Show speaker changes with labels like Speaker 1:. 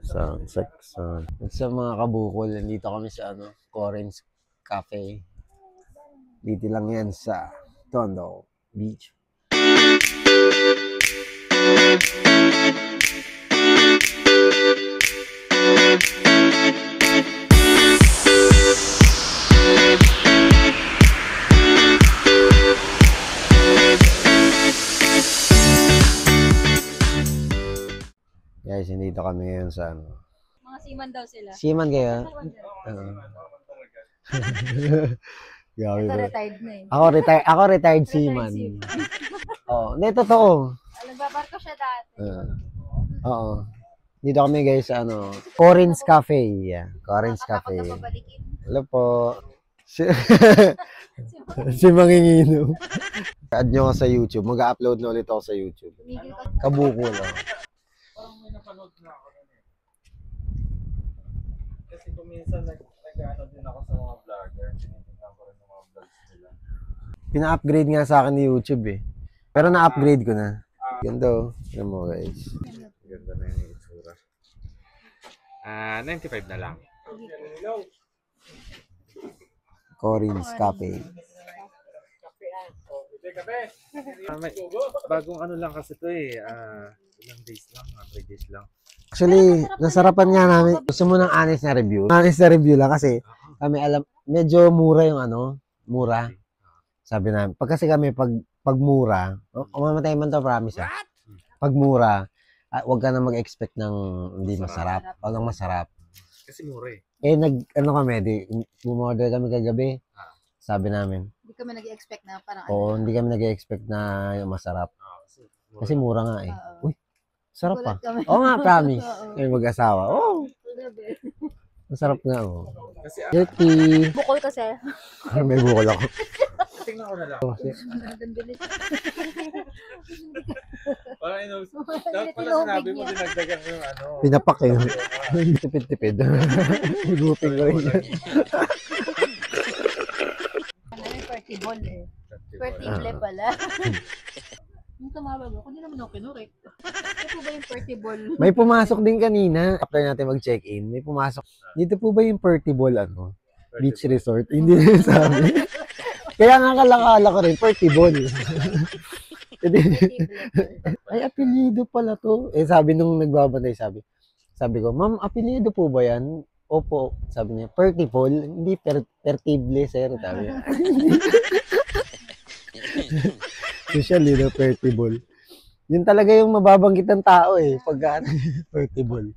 Speaker 1: Sa mga kabukol, nandito kami sa Corin's Cafe. Dito lang yan sa Tondo Beach. Guys, dito kami ngayon sa
Speaker 2: Mga seaman daw sila.
Speaker 1: Seaman kayo?
Speaker 2: Ito retired na eh.
Speaker 1: Ako retired seaman. Oo, hindi totoo.
Speaker 2: Nagbabarko siya dati.
Speaker 1: Oo. Dito kami guys sa Corin's Cafe. Yeah, Corin's Cafe. Hello po. Si Mangingino. Add nyo sa YouTube. Mag-upload na ulit ako sa YouTube. Kabuko lang.
Speaker 3: Parang may napanood na ako nun eh. Kasi kuminsan nag-ano din ako sa mga vlogger. Tinitingnan ko rin ng mga vlogs nila.
Speaker 1: Pina-upgrade nga sa akin ni YouTube eh. Pero na-upgrade ko na. Ganda oh. Tignan mo guys.
Speaker 3: Ganda na yung itsura. 95 na lang.
Speaker 1: Corin's Cafe.
Speaker 3: Bagong ano lang kasi to eh. Ilang days lang, 3 days lang.
Speaker 1: Actually, nasarapan nga namin. Gusto mo ng honest na review? Honest na review lang kasi kami alam, medyo mura yung mura. Sabi namin. Pag kasi kami, pag mura, mamatay man to, promise ah. Pag mura, huwag ka na mag-expect ng hindi masarap. Huwag lang masarap.
Speaker 3: Kasi mura eh.
Speaker 1: Bumorder kami kagabi. Sabi namin.
Speaker 2: Hindi kami nag-expect na parang
Speaker 1: hindi kami nag-expect na yung masarap. Kasi mura nga eh. Uy, sarap pa. Oo nga, promise. May mag-asawa. Oh, masarap nga oh. Dirty.
Speaker 2: Bukol kasi.
Speaker 1: May bukol ako.
Speaker 3: Tingnan ko na lang. Parang dapat pala sinabi mo dinagdagan mo yung ano.
Speaker 1: Pinapak eh. Tipid-tipid. Higupin ko rin yan.
Speaker 2: Pertibol eh. Pertible pala. Yung tumawag ako, hindi naman ako kinurek. Ito po ba yung Pertibol?
Speaker 1: May pumasok din kanina. After natin mag-check-in, may pumasok. Dito po ba yung Pertibol Beach Resort? Hindi na sabi. Kaya nga kalakala ko rin, Pertibol. Ay, apelido pala to. Sabi nung nagbabantay, sabi ko, ma'am, apelido po ba yan? Opo. Sabi niya, Pertibol. Hindi, Pertible, sir. Sabi niya. Usually, Pertibol. Yun talaga yung mababanggit ng tao eh. Pagka Pertibol.